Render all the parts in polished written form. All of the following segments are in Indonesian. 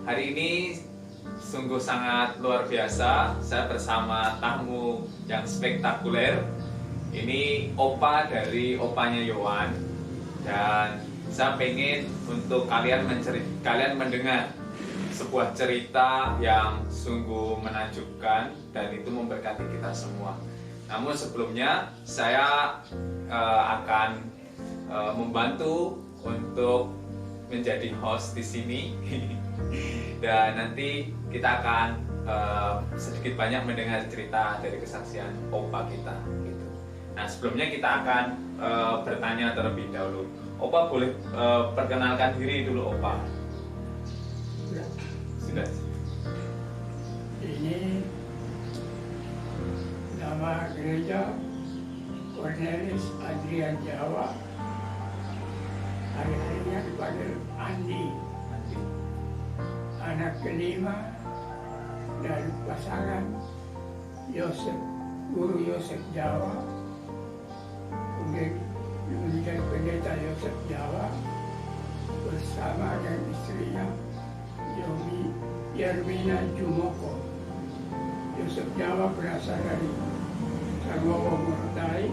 Hari ini sungguh sangat luar biasa. Saya bersama tamu yang spektakuler. Ini opa dari opanya Yowan. Dan saya pengen untuk kalian mendengar sebuah cerita yang sungguh menakjubkan dan itu memberkati kita semua. Namun sebelumnya saya akan membantu untuk menjadi host di sini dan nanti kita akan sedikit banyak mendengar cerita dari kesaksian opa kita gitu. Nah sebelumnya kita akan bertanya terlebih dahulu. Opa boleh perkenalkan diri dulu opa. Sudah. Ini nama gereja Cornelis Adrian Jawa. Hari-harinya dipanggil Andi. Anak kelima dari pasangan Guru Yosef Jawa. Kemudian menjadi pendeta Yosef Jawa bersama dengan istrinya Yermina Jumoko. Yosef Jawa berasal dari Sangowo Morotai.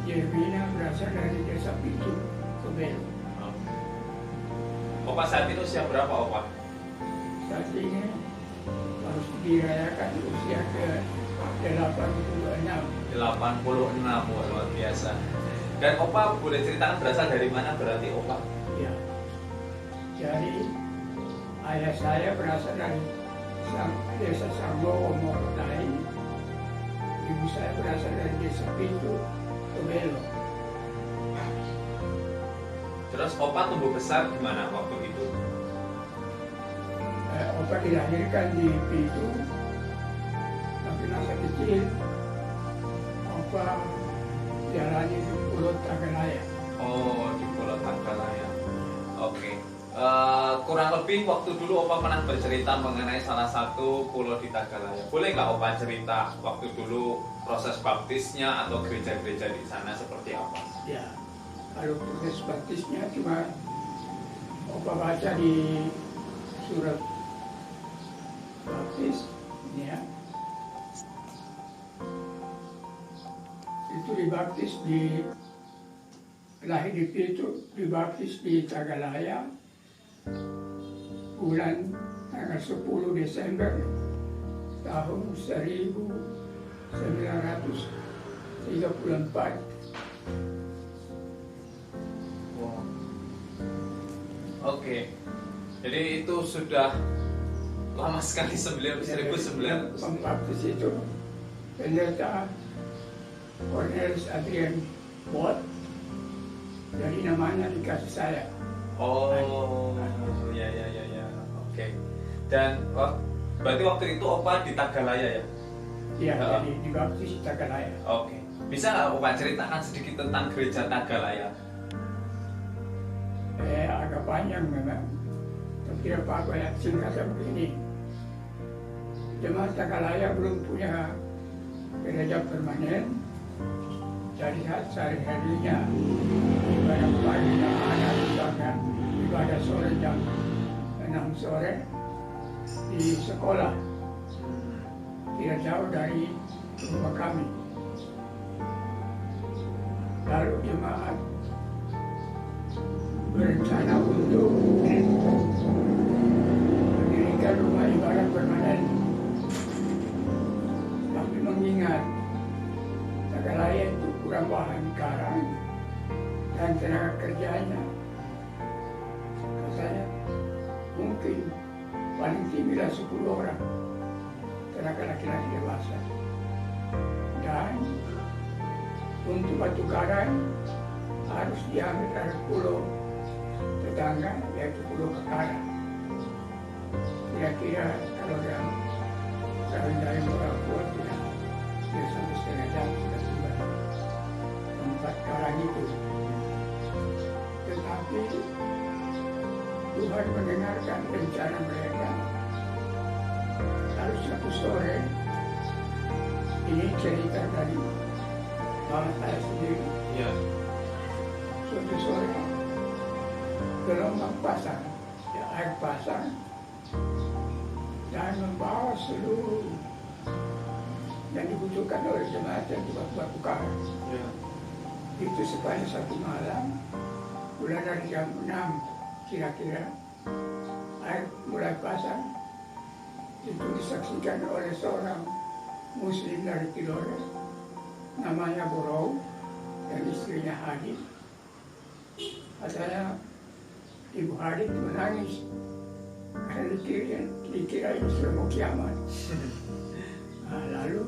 Yermina berasal dari desa Pitu, Kebel. Opa saat itu usia berapa opa? Saat ini harus dirayakan usia ke 86. 86, luar biasa. Dan opa boleh ceritakan berasal dari mana berarti opa? Ya. Jadi ayah saya berasal dari desa Sangowo Morotai. Ibu saya berasal dari desa Pitu, Kebelo. Terus opa tumbuh besar di mana waktu itu? Opa dilahirkan di Pitu, tapi masa kecil Opa jalani di Pulau Tagalaya. Oh, di Pulau Tagalaya. Oke. Kurang lebih waktu dulu opa pernah bercerita mengenai salah satu pulau di Tagalaya. Boleh nggak opa cerita waktu dulu proses baptisnya atau gereja-gereja di sana seperti apa? Ya, kalau proses baptisnya cuma Opa baca di surat baptis, ini ya. Itu dibaptis lahir di Pitu, dibaptis di Tagalaya bulan tanggal 10 Desember tahun 1934. Wow. Oke. Jadi itu sudah lama sekali 1900. Pembaptis itu pendeta Cornelis Adrian Bot. Jadi namanya dikasih saya. Oh, ya. Oke. Dan berarti waktu itu opa di Tagalaya ya? Iya, jadi dibaptis di Tagalaya. Oke. Bisa nggak opa ceritakan sedikit tentang gereja Tagalaya? Agak panjang memang. Tapi apa ya, singkatnya begini. Jemaat Tagalaya belum punya gereja permanen. Jadi sehari-harinya ibadah pagi anak ibadah sore jam 6 sore di sekolah tidak jauh dari rumah kami. Lalu jemaat berencana untuk mendirikan rumah ibadah permanen, tapi mengingat Tagalaya itu kurang bahan karang dan tenaga kerjanya, katanya mungkin paling tinggilah 10 orang tenaga laki-laki dewasa. Dan untuk batu karang harus diambil dari pulau tetangga, yaitu Pulau Kekara. Kira-kira kalau yang kawin dari orang tua tidak sampai setengah jam sudah tiba tempat karang itu. Tetapi Tuhan mendengarkan rencana mereka. Lalu satu sore, ini cerita dari mama saya sendiri. Ya. Suatu sore gelombang pasang ya, air pasang dan membawa seluruh yang dibutuhkan oleh jemaat yang buat batu karang. Ya. Itu sepanjang satu malam, mulai dari jam 6 kira-kira, air mulai pasang. Itu disaksikan oleh seorang muslim dari Tidore, namanya Borou, dan istrinya Hadid. Katanya Ibu Hadid menangis karena dikira ini sudah mau kiamat. Nah, lalu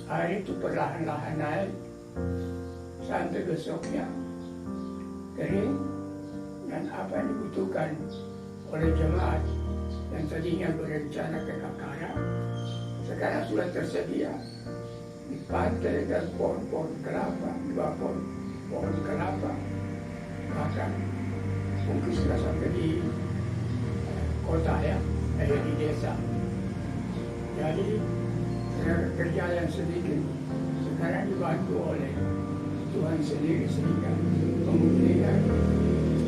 air itu perlahan-lahan naik sampai besoknya kering, dan apa yang dibutuhkan oleh jemaat yang tadinya berencana ke Kakara sekarang sudah tersedia di pantai dan pohon-pohon kelapa, di bawah pohon kelapa, bahkan mungkin sudah sampai di kota ya, di desa. Jadi tenaga kerja yang sedikit sekarang dibantu oleh Tuhan sendiri, sehingga kemudian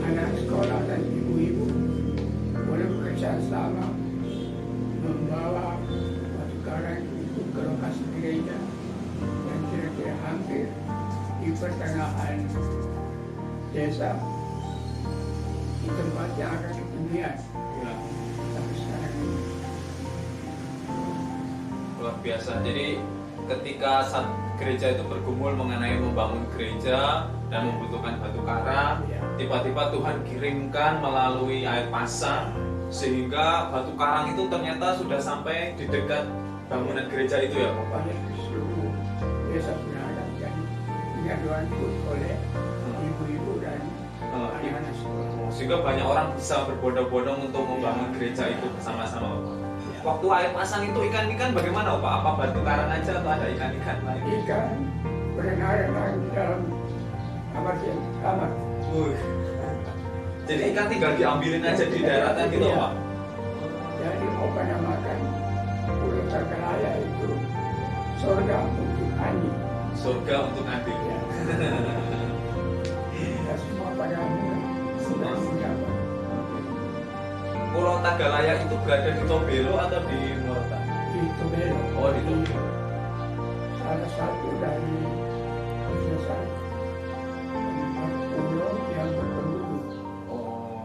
anak sekolah dan ibu-ibu boleh bekerja sama membawa batu karang itu ke lokasi gereja yang kira-kira hampir di pertengahan desa, di tempat yang akan ketinggian. Ya. Sampai sekarang ini. Luar biasa. Jadi ketika saat gereja itu bergumul mengenai membangun gereja dan membutuhkan batu karang, Ya. tiba-tiba Tuhan kirimkan melalui air pasang sehingga batu karang itu ternyata sudah sampai di dekat bangunan gereja itu ya Bapak. Banyak seluruh desa sudah ada, dan ini dibantu oleh ibu-ibu dan anak-anak sekolah. Sehingga banyak orang bisa berbondong-bondong untuk membangun gereja itu bersama-sama Bapak. Waktu air pasang itu ikan-ikan bagaimana Pak? Apa batu karang aja atau ada ikan-ikan lain? Ikan berenang-renang di dalam kamar. Jadi ikan tinggal diambilin aja di daratan gitu Iya. Pak? Jadi Opa namakan Pulau Tagalaya itu surga untuk Andi. Surga untuk Andi. Ya. Ya, semua pada murah. Sudah mendapat. Pulau Tagalaya itu berada di Tobelo atau di Morota? Di Tobelo. Oh, di Tobelo. Salah satu dari empat pulau yang berpenduduk. Oh,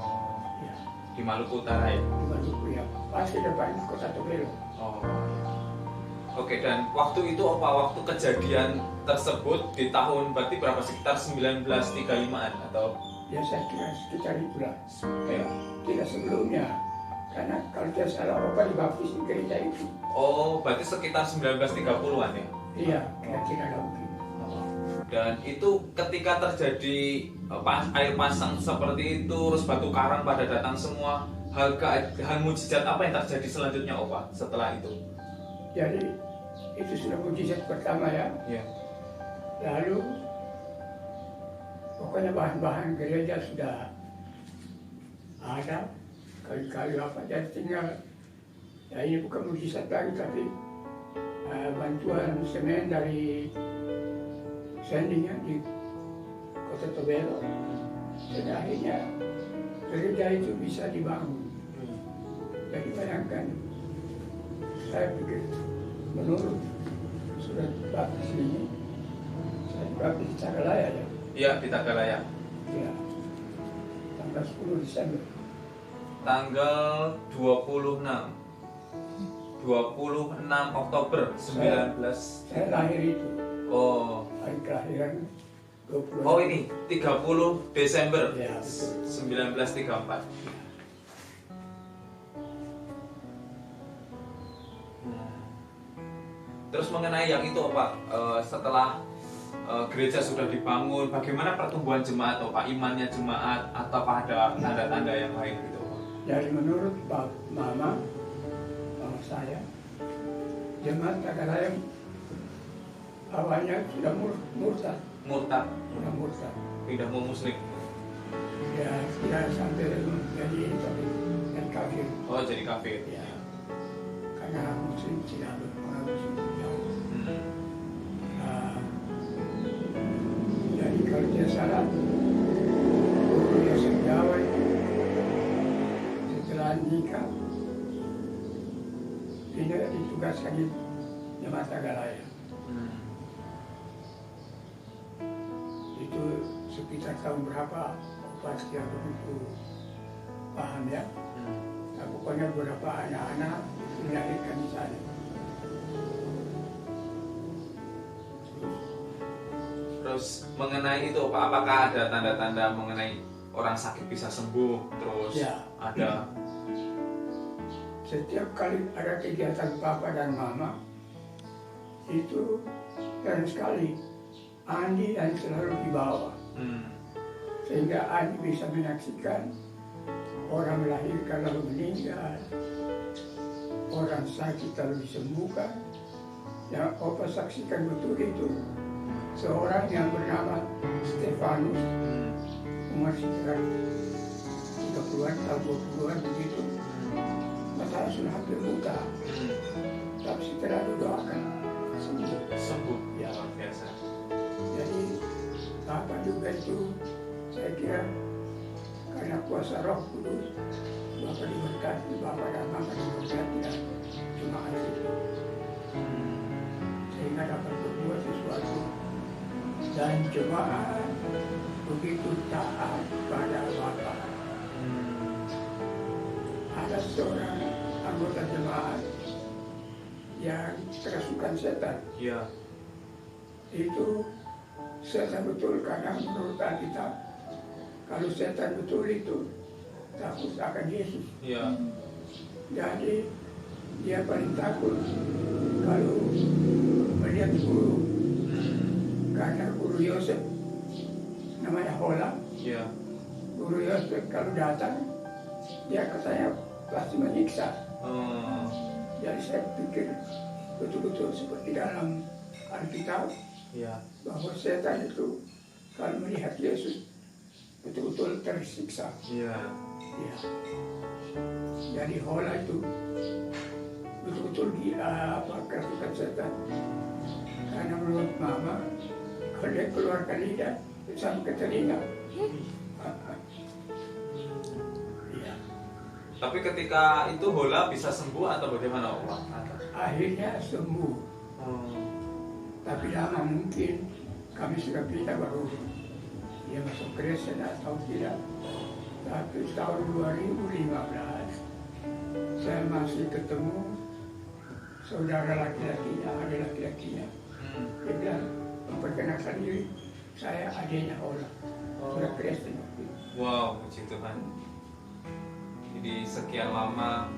Ya, di Maluku Utara ya? di Maluku ya. Pasti depan kota Tobelo. Oh, iya. Oke, dan waktu itu apa? Waktu kejadian tersebut di tahun berarti berapa? Sekitar 1935-an atau? Ya, saya kira sekitar itulah. Ya. Tidak sebelumnya. Karena kalau tidak salah Opa dibaptis di gereja itu. Oh, berarti sekitar 1930-an ya? Iya, kira-kira ada mungkin. Dan itu ketika terjadi air pasang seperti itu, terus batu karang pada datang semua, hal mujizat apa yang terjadi selanjutnya Opa setelah itu? Jadi itu sudah mujizat pertama ya. Ya. Lalu pokoknya bahan-bahan gereja sudah ada, kayu-kayu apa, jadi tinggal ya ini bukan mujizat lagi, tapi bantuan semen dari sendingnya di kota Tobelo, dan akhirnya gereja itu bisa dibangun. Jadi bayangkan, saya pikir menurut surat baptis ini, saya baptis di Tagalaya ya. Iya, di Tagalaya. Ya, tanggal 10 Desember. Tanggal 26 Oktober 19. Saya lahir itu, Oh. hari kelahiran 20. Oh ini 30 Desember Ya, 1934. Terus mengenai yang itu Pak, setelah gereja sudah dibangun, bagaimana pertumbuhan jemaat Pak? Imannya jemaat atau ada tanda-tanda yang lain gitu Pak? Jadi menurut mama saya, jemaat Tagalaya awalnya sudah murtad, Murtad, sudah murtad. pindah mau muslim. Ya, tidak sampai jadi tapi dan kafir. Oh jadi kafir. Ya, karena muslim tidak berpengaruh jauh. Nah, jadi kalau dia salah, dia Jawa itu nikah, ini ditugaskan di Jemaat Tagalaya. Itu sekitar tahun berapa pasti aku begitu paham ya. Nah, pokoknya beberapa anak-anak dilahirkan di sana. Terus mengenai itu Pak, apakah ada tanda-tanda mengenai orang sakit bisa sembuh? Terus Ya. ada Setiap kali ada kegiatan papa dan mama, itu dan sekali Andi yang selalu dibawa. Sehingga Andi bisa menyaksikan orang melahirkan lalu meninggal, orang sakit lalu disembuhkan. Yang Opa saksikan betul itu seorang yang bernama Stefanus, umur sekitar 30-an atau 20-an begitu. Matanya sudah hampir buta, tapi setelah didoakan sembuh? Ya. Luar biasa. Jadi apa juga itu saya kira karena kuasa Roh Kudus, Bapak diberkati, Bapak dan Mama diberkati dan jemaat itu, sehingga dapat berbuat sesuatu dan jemaat begitu taat pada Bapak. Ada seorang anggota jemaat yang kerasukan setan. Iya. Itu setan betul karena menurut Alkitab kalau setan betul itu takut akan Yesus. Iya. Jadi dia paling takut kalau melihat guru, karena guru Yosef namanya Hola. Iya. Guru Yosef kalau datang dia katanya pasti menyiksa. Jadi saya pikir betul-betul seperti dalam Alkitab Iya. bahwa setan itu kalau melihat Yesus betul-betul tersiksa. Iya. Ya. Jadi Hola itu betul-betul dia kerasukan setan. Karena menurut Mama kalau dia keluarkan lidah sampai ke telinga. Ya. Tapi ketika itu Hola bisa sembuh atau bagaimana Pak? Akhirnya sembuh. Tapi lama mungkin kami sudah pindah baru dia masuk Kristen atau tidak. Tapi tahun 2015 saya masih ketemu saudara laki-lakinya, ada laki-lakinya. Dia bilang memperkenalkan diri, saya adiknya Hola, sudah Kristen. Wow, puji Tuhan. Jadi sekian lama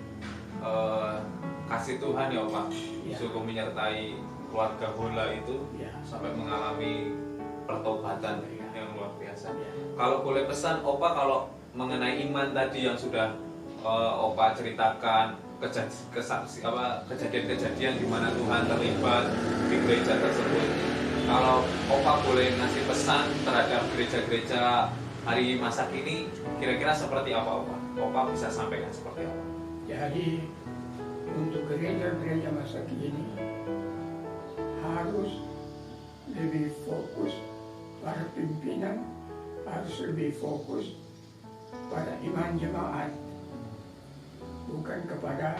kasih Tuhan ya Pak, Ya. sungguh menyertai keluarga Hola itu Ya. sampai mengalami pertobatan yang luar biasa. Ya. Kalau boleh pesan Opa, kalau mengenai iman tadi yang sudah Opa ceritakan, kejadian-kejadian di mana Tuhan terlibat di gereja tersebut, kalau Opa boleh ngasih pesan terhadap gereja-gereja hari masa kini, kira-kira seperti apa Opa? Opa bisa sampaikan seperti apa? Jadi untuk gereja-gereja masa kini harus lebih fokus pada pimpinan, harus lebih fokus pada iman jemaat, bukan kepada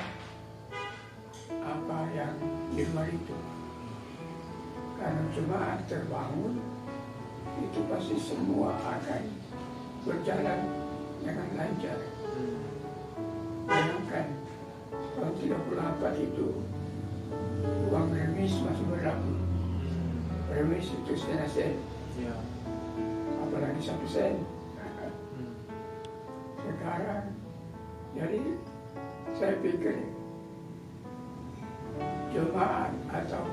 apa yang di luar itu. Karena jemaat terbangun, itu pasti semua akan berjalan dengan lancar. Bayangkan tahun 38 itu uang remis masih berlaku. Remis itu setengah sen, Ya. apalagi 1 sen. Sekarang, jadi saya pikir jemaat atau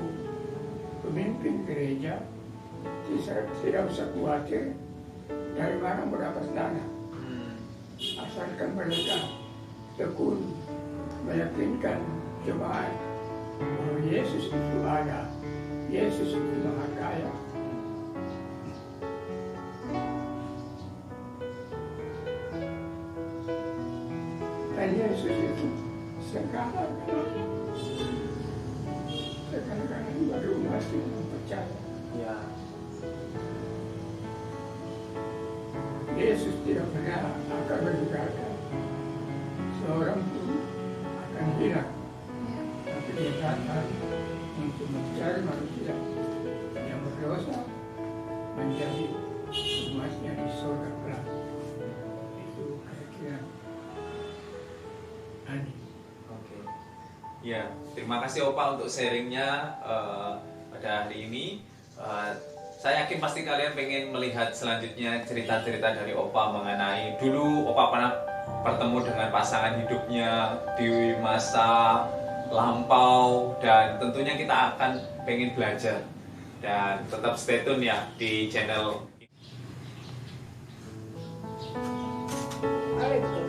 pemimpin gereja tidak usah khawatir dari mana mendapat dana. Asalkan mereka tekun meyakinkan jemaat bahwa Yesus itu ada, Yesus itu maha kaya. Dan Yesus itu sekarang baru masih percaya. Ya. Yesus tidak pernah akan meninggalkan seorang Ya, terima kasih Opa untuk sharingnya pada hari ini. Saya yakin pasti kalian pengen melihat selanjutnya cerita-cerita dari Opa mengenai dulu Opa pernah bertemu dengan pasangan hidupnya di masa lampau, dan tentunya kita akan pengen belajar. Dan tetap stay tune ya di channel. Ayo.